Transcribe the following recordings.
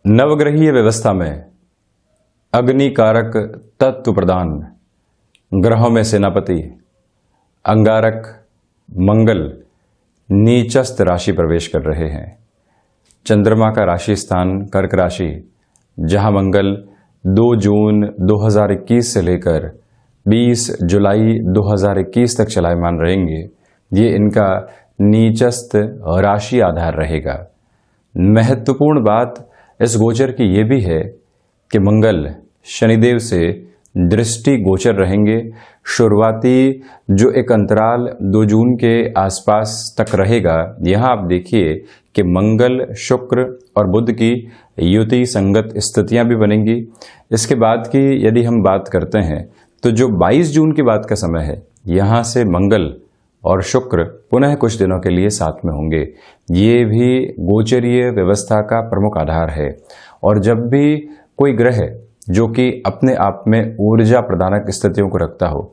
नवग्रहीय व्यवस्था में अग्निकारक तत्व प्रदान ग्रहों में सेनापति अंगारक मंगल नीचस्थ राशि प्रवेश कर रहे हैं। चंद्रमा का राशि स्थान कर्क राशि, जहां मंगल 2 जून 2021 से लेकर 20 जुलाई 2021 तक चलायमान रहेंगे। ये इनका नीचस्थ राशि आधार रहेगा। महत्वपूर्ण बात इस गोचर की ये भी है कि मंगल शनिदेव से दृष्टि गोचर रहेंगे। शुरुआती जो एक अंतराल 2 जून के आसपास तक रहेगा, यहाँ आप देखिए कि मंगल शुक्र और बुध की युति संगत स्थितियां भी बनेंगी। इसके बाद की यदि हम बात करते हैं तो जो 22 जून की बात का समय है, यहाँ से मंगल और शुक्र पुनः कुछ दिनों के लिए साथ में होंगे। ये भी गोचरीय व्यवस्था का प्रमुख आधार है। और जब भी कोई ग्रह जो कि अपने आप में ऊर्जा प्रदानक स्थितियों को रखता हो,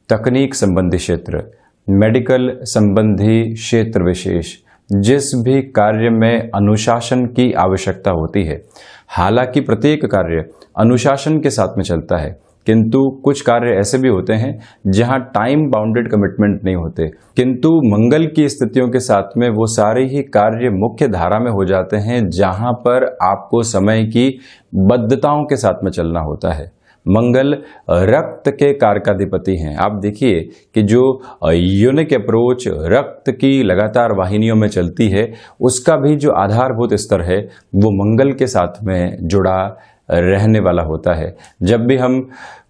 तकनीक संबंधी क्षेत्र, मेडिकल संबंधी क्षेत्र विशेष, जिस भी कार्य में अनुशासन की आवश्यकता होती है, हालांकि प्रत्येक कार्य अनुशासन के साथ में चलता है, किंतु कुछ कार्य ऐसे भी होते हैं जहां टाइम बाउंडेड कमिटमेंट नहीं होते, किंतु मंगल की स्थितियों के साथ में वो सारे ही कार्य मुख्य धारा में हो जाते हैं, जहां पर आपको समय की बद्धताओं के साथ में चलना होता है। मंगल रक्त के कारकाधिपति हैं। आप देखिए कि जो यूनिक अप्रोच रक्त की लगातार वाहिनियों में चलती है, उसका भी जो आधारभूत स्तर है वो मंगल के साथ में जुड़ा रहने वाला होता है। जब भी हम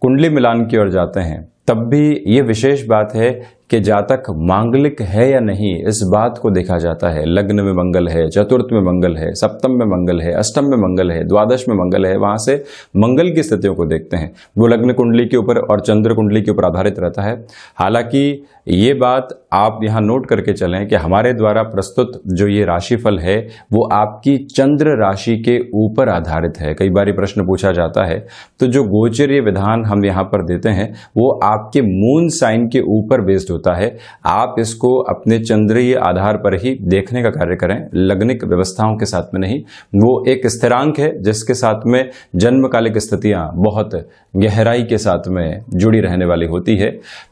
कुंडली मिलान की ओर जाते हैं, तब भी ये विशेष बात है कि जातक मांगलिक है या नहीं, इस बात को देखा जाता है। लग्न में मंगल है, चतुर्थ में मंगल है, सप्तम में मंगल है, अष्टम में मंगल है, द्वादश में मंगल है, वहां से मंगल की स्थितियों को देखते हैं। वो लग्न कुंडली के ऊपर और चंद्र कुंडली के ऊपर आधारित रहता है। हालांकि ये बात आप यहाँ नोट करके चलें कि हमारे द्वारा प्रस्तुत जो ये राशिफल है वो आपकी चंद्र राशि के ऊपर आधारित है। कई बार प्रश्न पूछा जाता है, तो जो गोचरीय विधान हम यहाँ पर देते हैं वो आपके मून साइन के ऊपर बेस्ड होता है। आप इसको अपने चंद्रीय आधार पर ही देखने का कार्य करें, लग्निक व्यवस्थाओं के साथ में नहीं। वो एक स्थिरांक है जिसके साथ में जन्मकालिक स्थितियां बहुत गहराई के साथ में जुड़ी रहने वाली होती है।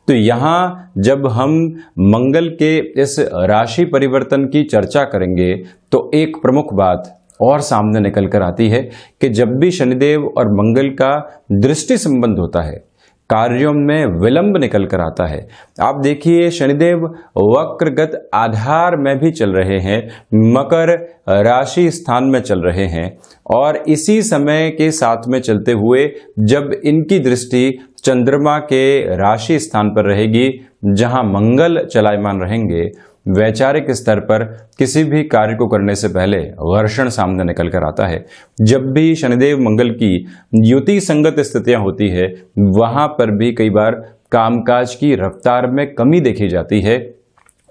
तो यहाँ जब हम मंगल के इस राशि परिवर्तन की चर्चा करेंगे तो एक प्रमुख बात और सामने निकल कर आती है कि जब भी शनिदेव और मंगल का दृष्टि संबंध होता है, कार्यों में विलंब निकल कर आता है। आप देखिए शनिदेव वक्रगत आधार में भी चल रहे हैं, मकर राशि स्थान में चल रहे हैं, और इसी समय के साथ में चलते हुए जब इनकी दृष्टि चंद्रमा के राशि स्थान पर रहेगी, जहां मंगल चलायमान रहेंगे, वैचारिक स्तर पर किसी भी कार्य को करने से पहले घर्षण सामने निकल कर आता है। जब भी शनिदेव मंगल की युति संगत स्थितियां होती है, वहां पर भी कई बार कामकाज की रफ्तार में कमी देखी जाती है।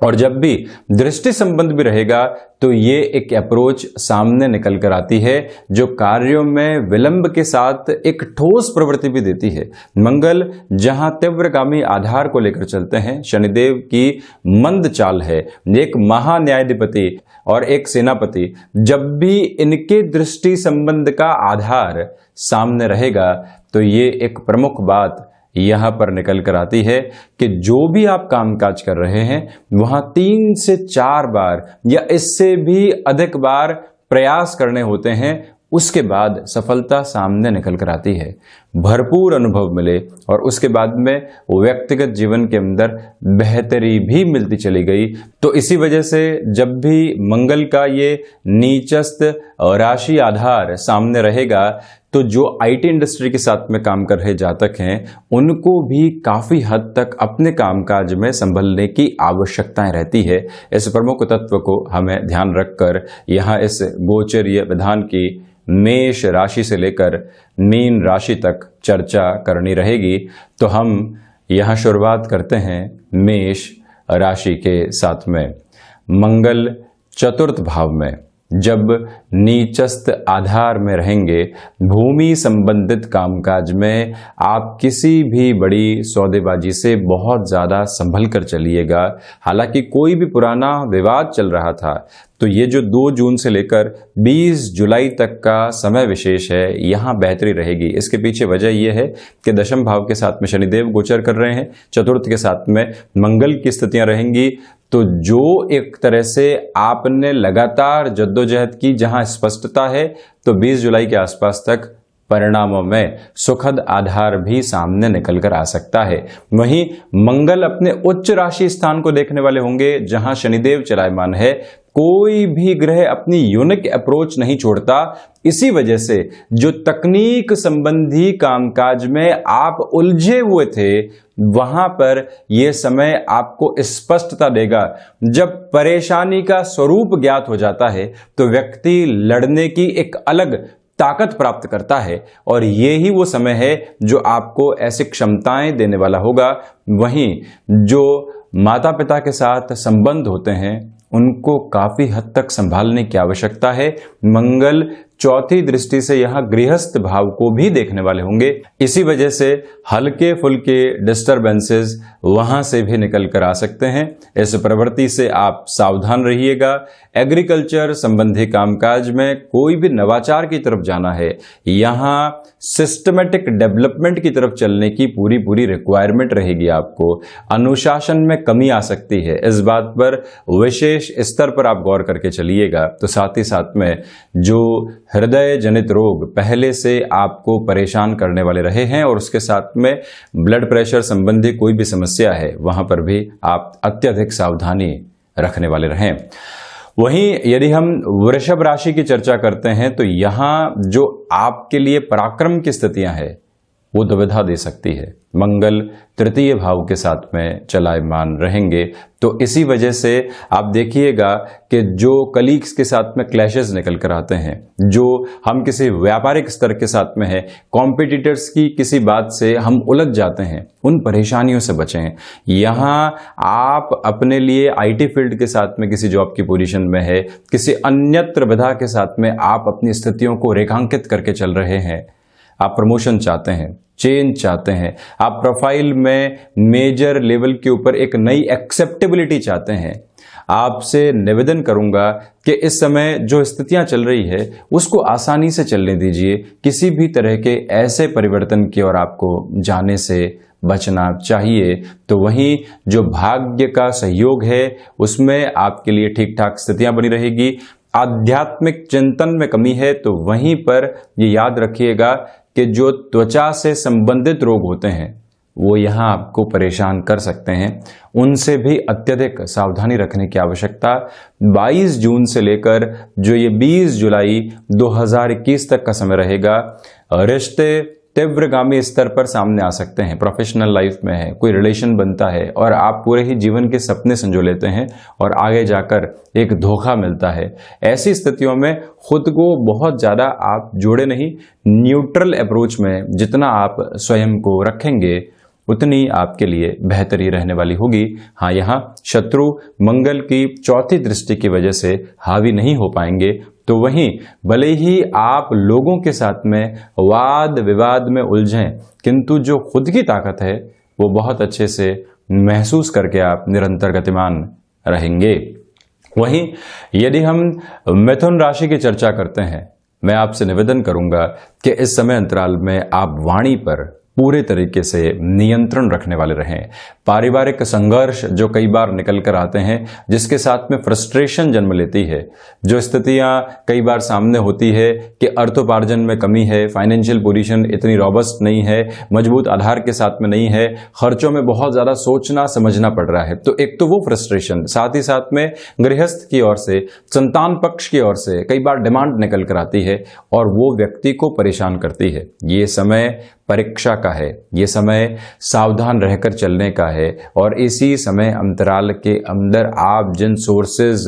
और जब भी दृष्टि संबंध भी रहेगा तो ये एक अप्रोच सामने निकल कर आती है जो कार्यों में विलंब के साथ एक ठोस प्रवृत्ति भी देती है। मंगल जहां तीव्रगामी आधार को लेकर चलते हैं, शनिदेव की मंद चाल है। एक महान्यायाधिपति और एक सेनापति, जब भी इनके दृष्टि संबंध का आधार सामने रहेगा तो ये एक प्रमुख बात यहां पर निकल कर आती है कि जो भी आप कामकाज कर रहे हैं वहां 3 से 4 बार या इससे भी अधिक बार प्रयास करने होते हैं, उसके बाद सफलता सामने निकल कर आती है। भरपूर अनुभव मिले और उसके बाद में व्यक्तिगत जीवन के अंदर बेहतरी भी मिलती चली गई। तो इसी वजह से जब भी मंगल का ये नीचस्थ राशि आधार सामने रहेगा तो जो आईटी इंडस्ट्री के साथ में काम कर रहे जातक हैं उनको भी काफी हद तक अपने कामकाज में संभलने की आवश्यकताएं रहती है। इस प्रमुख तत्व को हमें ध्यान रखकर यहाँ इस गोचरीय विधान की मेष राशि से लेकर मीन राशि तक चर्चा करनी रहेगी। तो हम यहाँ शुरुआत करते हैं मेष राशि के साथ में। मंगल चतुर्थ भाव में जब नीचस्थ आधार में रहेंगे, भूमि संबंधित कामकाज में आप किसी भी बड़ी सौदेबाजी से बहुत ज़्यादा संभल कर चलिएगा। हालांकि कोई भी पुराना विवाद चल रहा था तो ये जो 2 जून से लेकर 20 जुलाई तक का समय विशेष है, यहाँ बेहतरी रहेगी। इसके पीछे वजह यह है कि दशम भाव के साथ में शनिदेव गोचर कर रहे हैं, चतुर्थ के साथ में मंगल की स्थितियां रहेंगी। तो जो एक तरह से आपने लगातार जद्दोजहद की, जहां स्पष्टता है, तो 20 जुलाई के आसपास तक परिणामों में सुखद आधार भी सामने निकल कर आ सकता है। वहीं मंगल अपने उच्च राशि स्थान को देखने वाले होंगे, जहां शनिदेव चलायमान है। कोई भी ग्रह अपनी यूनिक अप्रोच नहीं छोड़ता। इसी वजह से जो तकनीक संबंधी कामकाज में आप उलझे हुए थे, वहां पर यह समय आपको स्पष्टता देगा। जब परेशानी का स्वरूप ज्ञात हो जाता है तो व्यक्ति लड़ने की एक अलग ताकत प्राप्त करता है, और ये ही वो समय है जो आपको ऐसी क्षमताएं देने वाला होगा। वहीं जो माता पिता के साथ संबंध होते हैं उनको काफी हद तक संभालने की आवश्यकता है। मंगल चौथी दृष्टि से यहां गृहस्थ भाव को भी देखने वाले होंगे। इसी वजह से हल्के फुल्के डिस्टरबेंसेस वहां से भी निकल कर आ सकते हैं। इस प्रवृत्ति से आप सावधान रहिएगा। एग्रीकल्चर संबंधी कामकाज में कोई भी नवाचार की तरफ जाना है, यहां सिस्टमेटिक डेवलपमेंट की तरफ चलने की पूरी रिक्वायरमेंट रहेगी। आपको अनुशासन में कमी आ सकती है, इस बात पर विशेष स्तर पर आप गौर करके चलिएगा। तो साथ ही साथ में जो हृदय जनित रोग पहले से आपको परेशान करने वाले रहे हैं और उसके साथ में ब्लड प्रेशर संबंधी कोई भी समस्या है, वहां पर भी आप अत्यधिक सावधानी रखने वाले रहें। वहीं यदि हम वृषभ राशि की चर्चा करते हैं तो यहां जो आपके लिए पराक्रम की स्थितियां हैं वो दुविधा दे सकती है। मंगल तृतीय भाव के साथ में चलायमान रहेंगे, तो इसी वजह से आप देखिएगा कि जो कलीग्स के साथ में क्लैशेस निकल कर आते हैं, जो हम किसी व्यापारिक स्तर के साथ में है, कॉम्पिटिटर्स की किसी बात से हम उलझ जाते हैं, उन परेशानियों से बचें। यहाँ आप अपने लिए आईटी फील्ड के साथ में किसी जॉब की पोजीशन में है, किसी अन्यत्र विधा के साथ में आप अपनी स्थितियों को रेखांकित करके चल रहे हैं, आप प्रमोशन चाहते हैं, चेंज चाहते हैं, आप प्रोफाइल में मेजर लेवल के ऊपर एक नई एक्सेप्टेबिलिटी चाहते हैं, आपसे निवेदन करूंगा कि इस समय जो स्थितियां चल रही है उसको आसानी से चलने दीजिए। किसी भी तरह के ऐसे परिवर्तन की ओर आपको जाने से बचना चाहिए। तो वहीं जो भाग्य का सहयोग है उसमें आपके लिए ठीक ठाक स्थितियां बनी रहेगी। आध्यात्मिक चिंतन में कमी है तो वहीं पर ये याद रखिएगा कि जो त्वचा से संबंधित रोग होते हैं वो यहाँ आपको परेशान कर सकते हैं, उनसे भी अत्यधिक सावधानी रखने की आवश्यकता। 22 जून से लेकर जो ये 20 जुलाई 2021 तक का समय रहेगा, रिश्ते तीव्रगामी स्तर पर सामने आ सकते हैं। प्रोफेशनल लाइफ में है, कोई रिलेशन बनता है और आप पूरे ही जीवन के सपने संजो लेते हैं और आगे जाकर एक धोखा मिलता है। ऐसी स्थितियों में खुद को बहुत ज़्यादा आप जोड़े नहीं, न्यूट्रल अप्रोच में जितना आप स्वयं को रखेंगे उतनी आपके लिए बेहतरी रहने वाली होगी। हाँ, यहाँ शत्रु मंगल की चौथी दृष्टि की वजह से हावी नहीं हो पाएंगे। तो वहीं भले ही आप लोगों के साथ में वाद विवाद में उलझें, किंतु जो खुद की ताकत है वो बहुत अच्छे से महसूस करके आप निरंतर गतिमान रहेंगे। वहीं यदि हम मिथुन राशि की चर्चा करते हैं, मैं आपसे निवेदन करूंगा कि इस समय अंतराल में आप वाणी पर पूरे तरीके से नियंत्रण रखने वाले रहें। पारिवारिक संघर्ष जो कई बार निकल कर आते हैं, जिसके साथ में फ्रस्ट्रेशन जन्म लेती है, जो स्थितियां कई बार सामने होती है कि अर्थोपार्जन में कमी है, फाइनेंशियल पोजीशन इतनी रॉबस्ट नहीं है, मजबूत आधार के साथ में नहीं है, खर्चों में बहुत ज़्यादा सोचना समझना पड़ रहा है, तो एक तो वो फ्रस्ट्रेशन, साथ ही साथ में गृहस्थ की ओर से, संतान पक्ष की ओर से कई बार डिमांड निकल कर आती है और वो व्यक्ति को परेशान करती है। ये समय परीक्षा का है, ये समय सावधान रहकर चलने का है और इसी समय अंतराल के अंदर आप जिन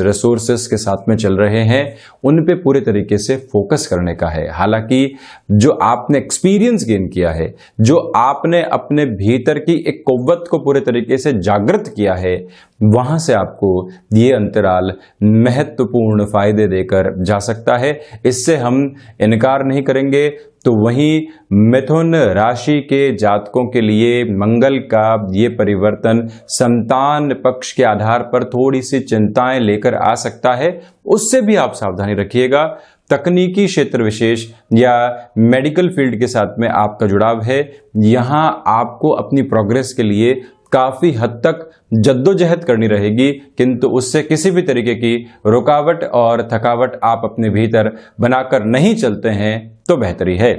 रिसोर्सेज के साथ में चल रहे हैं उन पे पूरे तरीके से फोकस करने का है। हालांकि जो आपने एक्सपीरियंस गेन किया है, जो आपने अपने भीतर की एक कुव्वत को पूरे तरीके से जागृत किया है, वहां से आपको ये अंतराल महत्वपूर्ण फायदे देकर जा सकता है, इससे हम इनकार नहीं करेंगे। तो वहीं मिथुन राशि के जातकों के लिए मंगल का ये परिवर्तन संतान पक्ष के आधार पर थोड़ी सी चिंताएं लेकर आ सकता है, उससे भी आप सावधानी रखिएगा। तकनीकी क्षेत्र विशेष या मेडिकल फील्ड के साथ में आपका जुड़ाव है, यहां आपको अपनी प्रोग्रेस के लिए काफी हद तक जद्दोजहद करनी रहेगी, किंतु उससे किसी भी तरीके की रुकावट और थकावट आप अपने भीतर बनाकर नहीं चलते हैं तो बेहतरी है।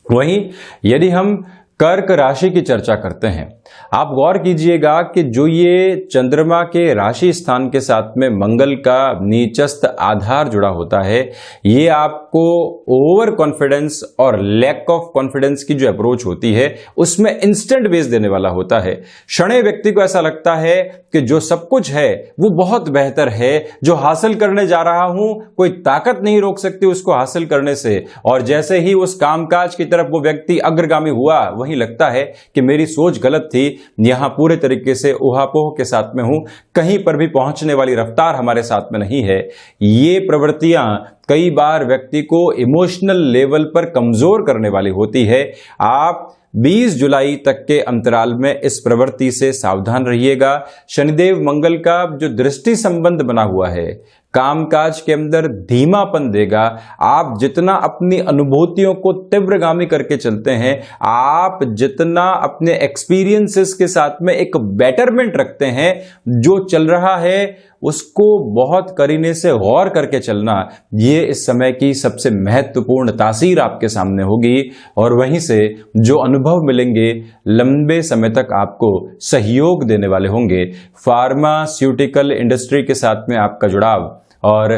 वहीं यदि हम कर्क राशि की चर्चा करते हैं, आप गौर कीजिएगा कि जो ये चंद्रमा के राशि स्थान के साथ में मंगल का नीचस्थ आधार जुड़ा होता है, ये आपको ओवर कॉन्फिडेंस और लैक ऑफ कॉन्फिडेंस की जो अप्रोच होती है उसमें इंस्टेंट बेस देने वाला होता है। क्षणे व्यक्ति को ऐसा लगता है कि जो सब कुछ है वो बहुत बेहतर है, जो हासिल करने जा रहा हूं कोई ताकत नहीं रोक सकती उसको हासिल करने से, और जैसे ही उस कामकाज की तरफ वो व्यक्ति अग्रगामी हुआ वहीं लगता है कि मेरी सोच गलत थी, यहां पूरे तरीके से उहापोह के साथ में हूं, कहीं पर भी पहुंचने वाली रफ्तार हमारे साथ में नहीं है। ये प्रवृत्तियां कई बार व्यक्ति को इमोशनल लेवल पर कमजोर करने वाली होती है। आप 20 जुलाई तक के अंतराल में इस प्रवृत्ति से सावधान रहिएगा। शनिदेव मंगल का जो दृष्टि संबंध बना हुआ है कामकाज के अंदर धीमापन देगा। आप जितना अपनी अनुभूतियों को तीव्रगामी करके चलते हैं, आप जितना अपने एक्सपीरियंसेस के साथ में एक बेटरमेंट रखते हैं, जो चल रहा है उसको बहुत करीने से गौर करके चलना, ये इस समय की सबसे महत्वपूर्ण तासीर आपके सामने होगी। और वहीं से जो अनुभव मिलेंगे लंबे समय तक आपको सहयोग देने वाले होंगे। फार्मास्यूटिकल इंडस्ट्री के साथ में आपका जुड़ाव और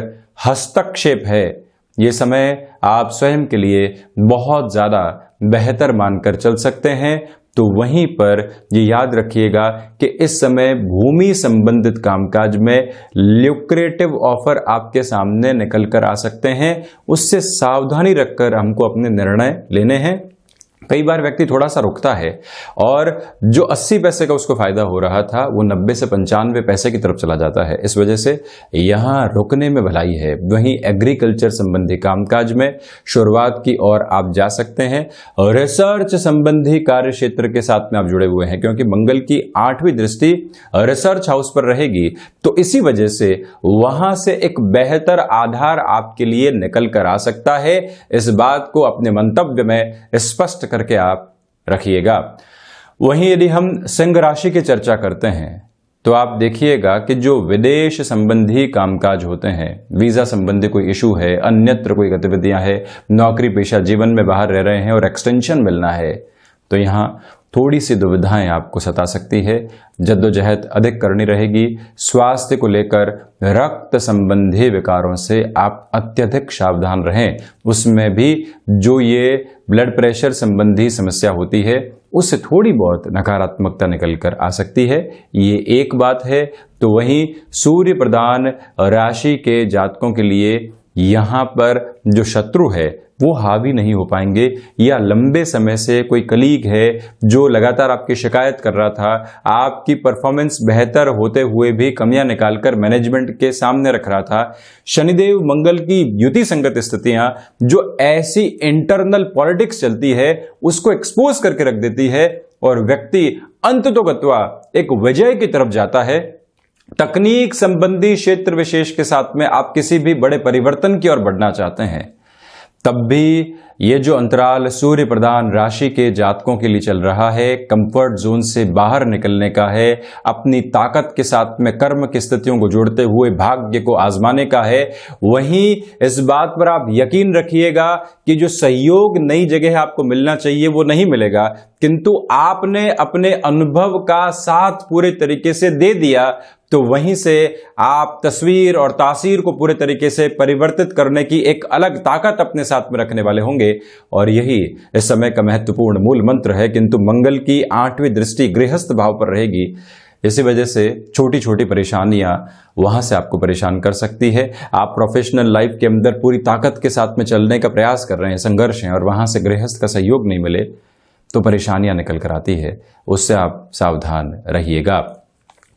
हस्तक्षेप है, ये समय आप स्वयं के लिए बहुत ज्यादा बेहतर मानकर चल सकते हैं। तो वहीं पर ये याद रखिएगा कि इस समय भूमि संबंधित कामकाज में ल्यूक्रेटिव ऑफर आपके सामने निकल कर आ सकते हैं, उससे सावधानी रखकर हमको अपने निर्णय लेने हैं। कई बार व्यक्ति थोड़ा सा रुकता है और जो 80 पैसे का उसको फायदा हो रहा था वो 90 से 95 पैसे की तरफ चला जाता है। इस वजह से यहाँ रुकने में भलाई है। वहीं एग्रीकल्चर संबंधी कामकाज में शुरुआत की ओर आप जा सकते हैं। रिसर्च संबंधी कार्य क्षेत्र के साथ में आप जुड़े हुए हैं, क्योंकि मंगल की 8वीं दृष्टि रिसर्च हाउस पर रहेगी, तो इसी वजह से वहां से एक बेहतर आधार आपके लिए निकल कर आ सकता है। इस बात को अपने मंतव्य में स्पष्ट करके आप रखिएगा। वहीं यदि हम सिंह राशि की चर्चा करते हैं तो आप देखिएगा कि जो विदेश संबंधी कामकाज होते हैं, वीजा संबंधी कोई इशू है, अन्यत्र कोई गतिविधियां है, नौकरी पेशा जीवन में बाहर रह रहे हैं और एक्सटेंशन मिलना है, तो यहां थोड़ी सी दुविधाएं आपको सता सकती है। जद्दोजहद अधिक करनी रहेगी। स्वास्थ्य को लेकर रक्त संबंधी विकारों से आप अत्यधिक सावधान रहें। उसमें भी जो ये ब्लड प्रेशर संबंधी समस्या होती है उससे थोड़ी बहुत नकारात्मकता निकल कर आ सकती है, ये एक बात है। तो वहीं सूर्य प्रधान राशि के जातकों के लिए यहाँ पर जो शत्रु है वो हावी नहीं हो पाएंगे, या लंबे समय से कोई कलीग है जो लगातार आपकी शिकायत कर रहा था, आपकी परफॉर्मेंस बेहतर होते हुए भी कमियां निकालकर मैनेजमेंट के सामने रख रहा था। शनिदेव मंगल की युति संगत स्थितियां जो ऐसी इंटरनल पॉलिटिक्स चलती है उसको एक्सपोज करके रख देती है और व्यक्ति अंततोगत्वा एक विजय की तरफ जाता है। तकनीक संबंधी क्षेत्र विशेष के साथ में आप किसी भी बड़े परिवर्तन की ओर बढ़ना चाहते हैं, तब भी ये जो अंतराल सूर्य प्रधान राशि के जातकों के लिए चल रहा है, कंफर्ट जोन से बाहर निकलने का है, अपनी ताकत के साथ में कर्म की स्थितियों को जोड़ते हुए भाग्य को आजमाने का है। वहीं इस बात पर आप यकीन रखिएगा कि जो सहयोग नई जगह आपको मिलना चाहिए वो नहीं मिलेगा, किंतु आपने अपने अनुभव का साथ पूरे तरीके से दे दिया, तो वहीं से आप तस्वीर और तासीर को पूरे तरीके से परिवर्तित करने की एक अलग ताकत अपने साथ में रखने वाले होंगे। और यही इस समय का महत्वपूर्ण मूल मंत्र है। किंतु मंगल की 8वीं दृष्टि गृहस्थ भाव पर रहेगी, इसी वजह से छोटी छोटी परेशानियां वहां से आपको परेशान कर सकती है। आप प्रोफेशनल लाइफ के अंदर पूरी ताकत के साथ में चलने का प्रयास कर रहे हैं, संघर्ष है, और वहां से गृहस्थ का सहयोग नहीं मिले तो परेशानियां निकल कर आती है, उससे आप सावधान रहिएगा।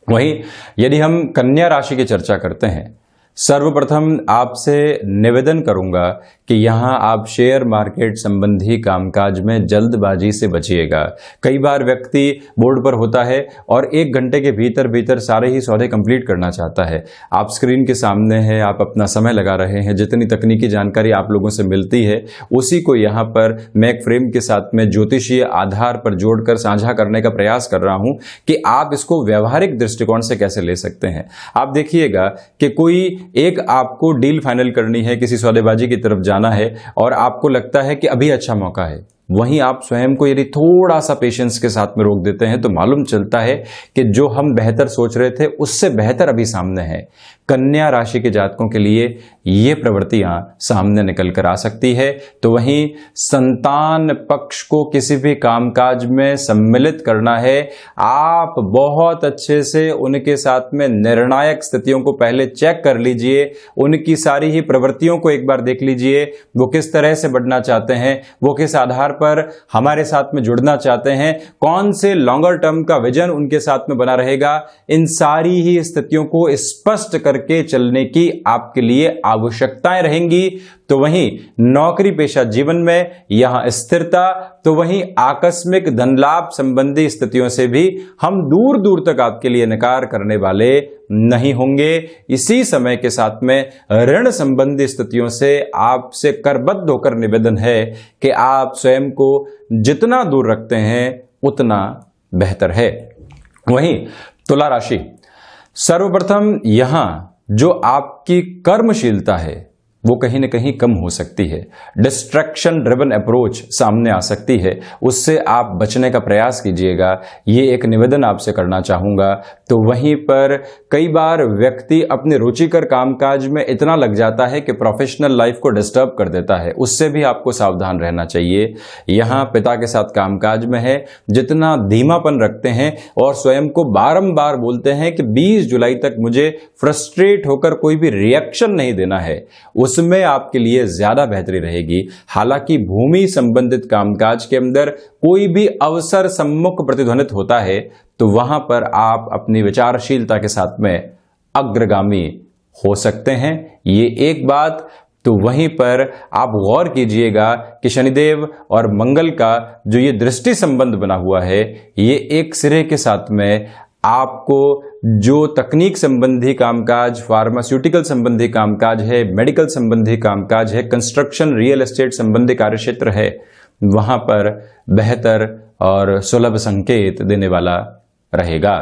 वहीं यदि हम कन्या राशि की चर्चा करते हैं, सर्वप्रथम आपसे निवेदन करूंगा कि यहां आप शेयर मार्केट संबंधी कामकाज में जल्दबाजी से बचिएगा। कई बार व्यक्ति बोर्ड पर होता है और 1 घंटे के भीतर भीतर सारे ही सौदे कंप्लीट करना चाहता है। आप स्क्रीन के सामने हैं, आप अपना समय लगा रहे हैं, जितनी तकनीकी जानकारी आप लोगों से मिलती है उसी को यहां पर मैं एक फ्रेम के साथ में ज्योतिषीय आधार पर जोड़कर साझा करने का प्रयास कर रहा हूं कि आप इसको व्यवहारिक दृष्टिकोण से कैसे ले सकते हैं। आप देखिएगा कि कोई एक आपको डील फाइनल करनी है, किसी सौदेबाजी की तरफ जाना है और आपको लगता है कि अभी अच्छा मौका है, वहीं आप स्वयं को यदि थोड़ा सा पेशेंस के साथ में रोक देते हैं तो मालूम चलता है कि जो हम बेहतर सोच रहे थे उससे बेहतर अभी सामने है। कन्या राशि के जातकों के लिए ये प्रवृत्तियां सामने निकल कर आ सकती है। तो वहीं संतान पक्ष को किसी भी कामकाज में सम्मिलित करना है, आप बहुत अच्छे से उनके साथ में निर्णायक स्थितियों को पहले चेक कर लीजिए, उनकी सारी ही प्रवृत्तियों को एक बार देख लीजिए, वो किस तरह से बढ़ना चाहते हैं, वो किस आधार पर हमारे साथ में जुड़ना चाहते हैं, कौन से लॉन्गर टर्म का विजन उनके साथ में बना रहेगा। इन सारी ही स्थितियों को स्पष्ट करके चलने की आपके लिए आवश्यकताएं रहेंगी। तो वहीं नौकरी पेशा जीवन में यहां स्थिरता, तो वहीं आकस्मिक धन लाभ संबंधी स्थितियों से भी हम दूर दूर तक आपके लिए इनकार करने वाले नहीं होंगे। इसी समय के साथ में ऋण संबंधी स्थितियों से आपसे करबद्ध होकर निवेदन है कि आप स्वयं को जितना दूर रखते हैं उतना बेहतर है। वहीं तुला राशि, सर्वप्रथम यहां जो आपकी कर्मशीलता है वो कहीं ना कहीं कम हो सकती है। डिस्ट्रैक्शन ड्रिवन अप्रोच सामने आ सकती है, उससे आप बचने का प्रयास कीजिएगा, ये एक निवेदन आपसे करना चाहूंगा। तो वहीं पर कई बार व्यक्ति अपने रुचिकर कामकाज में इतना लग जाता है कि प्रोफेशनल लाइफ को डिस्टर्ब कर देता है, उससे भी आपको सावधान रहना चाहिए। यहां पिता के साथ कामकाज में है, जितना धीमापन रखते हैं और स्वयं को बारंबार बोलते हैं कि 20 जुलाई तक मुझे फ्रस्ट्रेट होकर कोई भी रिएक्शन नहीं देना है, उसमें आपके लिए ज्यादा बेहतरी रहेगी। हालांकि भूमि संबंधित कामकाज के अंदर कोई भी अवसर सम्मुख प्रतिध्वनित होता है तो वहां पर आप अपनी विचारशीलता के साथ में अग्रगामी हो सकते हैं, ये एक बात। तो वहीं पर आप गौर कीजिएगा कि शनिदेव और मंगल का जो ये दृष्टि संबंध बना हुआ है, ये एक सिरे के साथ में आपको जो तकनीक संबंधी कामकाज, फार्मास्यूटिकल संबंधी कामकाज है, मेडिकल संबंधी कामकाज है, कंस्ट्रक्शन रियल एस्टेट संबंधी कार्यक्षेत्र है, वहां पर बेहतर और सुलभ संकेत देने वाला रहेगा।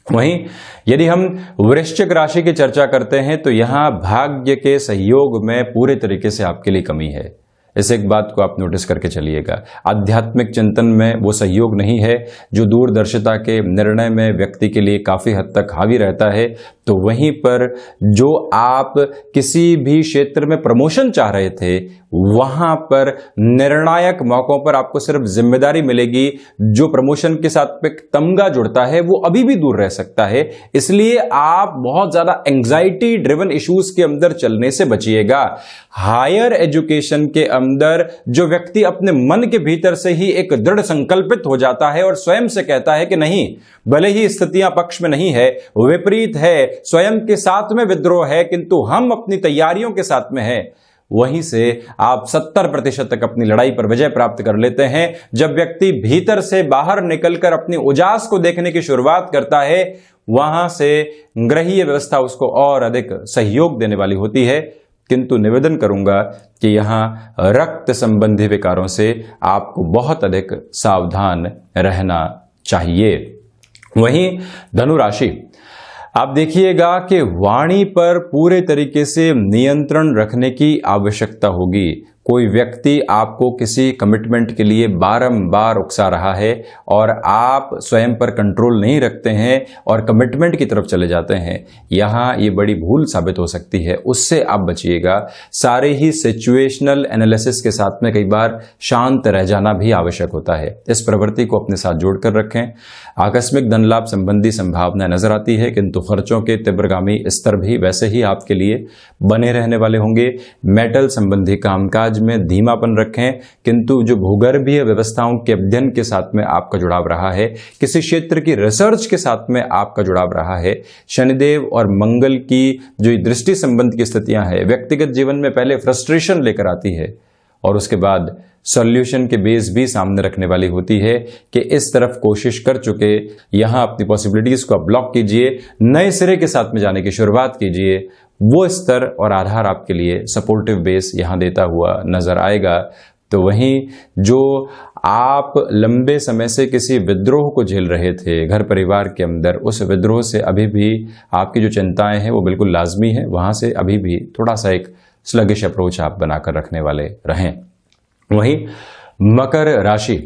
वहीं यदि हम वृश्चिक राशि की चर्चा करते हैं तो यहां भाग्य के सहयोग में पूरे तरीके से आपके लिए कमी है। इस एक बात को आप नोटिस करके चलिएगा। आध्यात्मिक चिंतन में वो सहयोग नहीं है जो दूरदर्शिता के निर्णय में व्यक्ति के लिए काफी हद तक हावी रहता है। तो वहीं पर जो आप किसी भी क्षेत्र में प्रमोशन चाह रहे थे, वहां पर निर्णायक मौकों पर आपको सिर्फ जिम्मेदारी मिलेगी। जो प्रमोशन के साथ में तमगा जुड़ता है वो अभी भी दूर रह सकता है, इसलिए आप बहुत ज्यादा एंग्जाइटी ड्रिवन इश्यूज के अंदर चलने से बचिएगा। हायर एजुकेशन के अंदर जो व्यक्ति अपने मन के भीतर से ही एक दृढ़ संकल्पित हो जाता है और स्वयं से कहता है कि नहीं, भले ही स्थितियां पक्ष में नहीं है, विपरीत है, स्वयं के साथ में विद्रोह है, किंतु हम अपनी तैयारियों के साथ में हैं, वहीं से आप 70% तक अपनी लड़ाई पर विजय प्राप्त कर लेते हैं। जब व्यक्ति भीतर से बाहर निकलकर अपनी उजास को देखने की शुरुआत करता है, वहां से ग्रहीय व्यवस्था उसको और अधिक सहयोग देने वाली होती है। किंतु निवेदन करूंगा कि यहां रक्त संबंधी विकारों से आपको बहुत अधिक सावधान रहना चाहिए। वहीं धनु राशि, आप देखिएगा कि वाणी पर पूरे तरीके से नियंत्रण रखने की आवश्यकता होगी। कोई व्यक्ति आपको किसी कमिटमेंट के लिए बारंबार उकसा रहा है और आप स्वयं पर कंट्रोल नहीं रखते हैं और कमिटमेंट की तरफ चले जाते हैं, यहाँ ये बड़ी भूल साबित हो सकती है, उससे आप बचिएगा। सारे ही सिचुएशनल एनालिसिस के साथ में कई बार शांत रह जाना भी आवश्यक होता है। इस प्रवृत्ति को अपने साथ जोड़कर रखें। आकस्मिक धन लाभ संबंधी संभावनाएं नजर आती है, किंतु खर्चों के तीव्रगामी स्तर भी वैसे ही आपके लिए बने रहने वाले होंगे। मेटल संबंधी कामकाज कामकाज में धीमापन रखें, किंतु जो भूगर्भीय व्यवस्थाओं के अध्ययन के साथ में आपका जुड़ाव रहा है, किसी क्षेत्र की रिसर्च के साथ में आपका जुड़ाव रहा है, शनिदेव और मंगल की जो दृष्टि संबंध की स्थितियां हैं व्यक्तिगत जीवन में पहले फ्रस्ट्रेशन लेकर आती है और उसके बाद सॉल्यूशन के बेस भी सामने रखने वाली होती है कि इस तरफ कोशिश कर चुके, यहां अपनी पॉसिबिलिटीज को ब्लॉक कीजिए, नए सिरे के साथ में जाने की शुरुआत कीजिए। वो स्तर और आधार आपके लिए सपोर्टिव बेस यहां देता हुआ नजर आएगा। तो वहीं जो आप लंबे समय से किसी विद्रोह को झेल रहे थे घर परिवार के अंदर, उस विद्रोह से अभी भी आपकी जो चिंताएं हैं वो बिल्कुल लाजमी है, वहां से अभी भी थोड़ा सा एक स्लगिश अप्रोच आप बनाकर रखने वाले रहें। वहीं मकर राशि,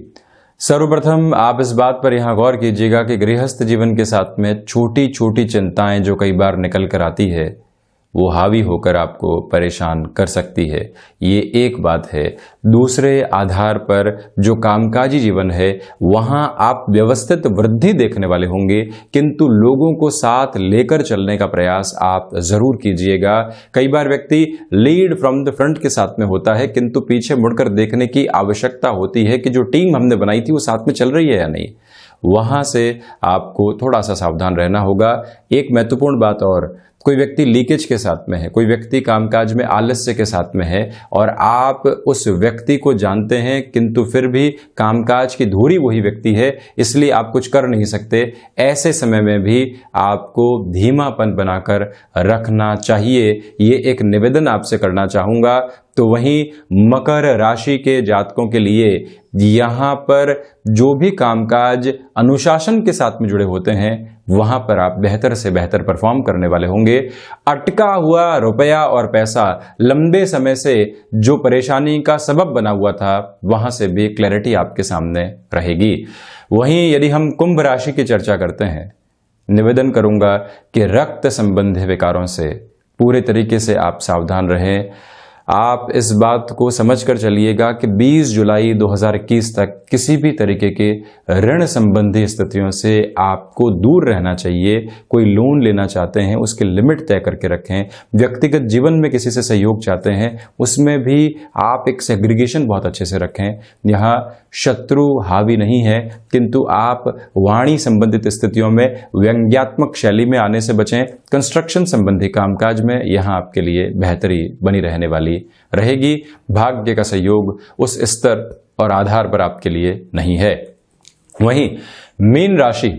सर्वप्रथम आप इस बात पर यहां गौर कीजिएगा कि गृहस्थ जीवन के साथ में छोटी छोटी चिंताएं जो कई बार निकल कर आती है वो हावी होकर आपको परेशान कर सकती है, ये एक बात है। दूसरे आधार पर जो कामकाजी जीवन है वहां आप व्यवस्थित वृद्धि देखने वाले होंगे, किंतु लोगों को साथ लेकर चलने का प्रयास आप जरूर कीजिएगा। कई बार व्यक्ति लीड फ्रॉम द फ्रंट के साथ में होता है, किंतु पीछे मुड़कर देखने की आवश्यकता होती है कि जो टीम हमने बनाई थी वो साथ में चल रही है या नहीं। वहां से आपको थोड़ा सा सावधान रहना होगा। एक महत्वपूर्ण बात और, कोई व्यक्ति लीकेज के साथ में है, कोई व्यक्ति कामकाज में आलस्य के साथ में है और आप उस व्यक्ति को जानते हैं, किंतु फिर भी कामकाज की धुरी वही व्यक्ति है, इसलिए आप कुछ कर नहीं सकते। ऐसे समय में भी आपको धीमापन बनाकर रखना चाहिए, ये एक निवेदन आपसे करना चाहूंगा। तो वहीं मकर राशि के जातकों के लिए यहां पर जो भी कामकाज अनुशासन के साथ में जुड़े होते हैं वहां पर आप बेहतर से बेहतर परफॉर्म करने वाले होंगे। अटका हुआ रुपया और पैसा, लंबे समय से जो परेशानी का सबब बना हुआ था, वहां से भी क्लैरिटी आपके सामने रहेगी। वहीं यदि हम कुंभ राशि की चर्चा करते हैं, निवेदन करूंगा कि रक्त संबंधी विकारों से पूरे तरीके से आप सावधान रहें। आप इस बात को समझकर चलिएगा कि 20 जुलाई 2021 तक किसी भी तरीके के ऋण संबंधी स्थितियों से आपको दूर रहना चाहिए। कोई लोन लेना चाहते हैं उसकी लिमिट तय करके रखें। व्यक्तिगत जीवन में किसी से सहयोग चाहते हैं उसमें भी आप एक सेग्रीगेशन बहुत अच्छे से रखें। यहाँ शत्रु हावी नहीं है, किंतु आप वाणी संबंधित स्थितियों में व्यंग्यात्मक शैली में आने से बचें। कंस्ट्रक्शन संबंधी कामकाज में यहाँ आपके लिए बेहतरी बनी रहने वाली रहेगी। भाग्य का सहयोग उस स्तर और आधार पर आपके लिए नहीं है। वहीं मीन राशि,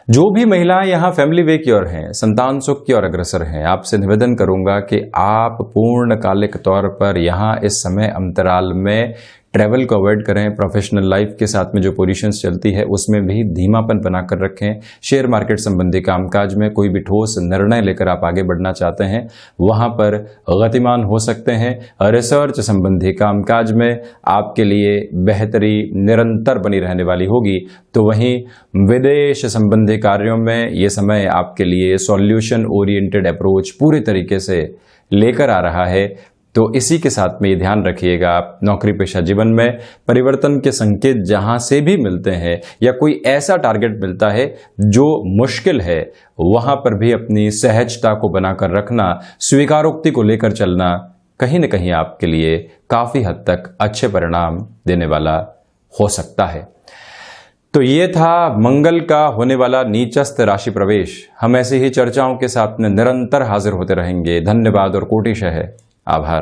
जो भी महिलाएं यहां फैमिली वे की ओर हैं, संतान सुख की ओर अग्रसर हैं, आपसे निवेदन करूंगा कि आप पूर्णकालिक तौर पर यहां इस समय अंतराल में ट्रैवल को अवॉइड करें। प्रोफेशनल लाइफ के साथ में जो पोजीशंस चलती है उसमें भी धीमापन बनाकर रखें। शेयर मार्केट संबंधी कामकाज में कोई भी ठोस निर्णय लेकर आप आगे बढ़ना चाहते हैं वहां पर गतिमान हो सकते हैं। रिसर्च संबंधी कामकाज में आपके लिए बेहतरी निरंतर बनी रहने वाली होगी। तो वहीं विदेश संबंधी कार्यों में ये समय आपके लिए सॉल्यूशन ओरिएंटेड अप्रोच पूरे तरीके से लेकर आ रहा है। तो इसी के साथ में ये ध्यान रखिएगा, आप नौकरी पेशा जीवन में परिवर्तन के संकेत जहां से भी मिलते हैं या कोई ऐसा टारगेट मिलता है जो मुश्किल है, वहां पर भी अपनी सहजता को बनाकर रखना, स्वीकारोक्ति को लेकर चलना कहीं न कहीं आपके लिए काफी हद तक अच्छे परिणाम देने वाला हो सकता है। तो ये था मंगल का होने वाला नीचस्थ राशि प्रवेश। हम ऐसी ही चर्चाओं के साथ निरंतर हाजिर होते रहेंगे। धन्यवाद और कोटिशः आभार।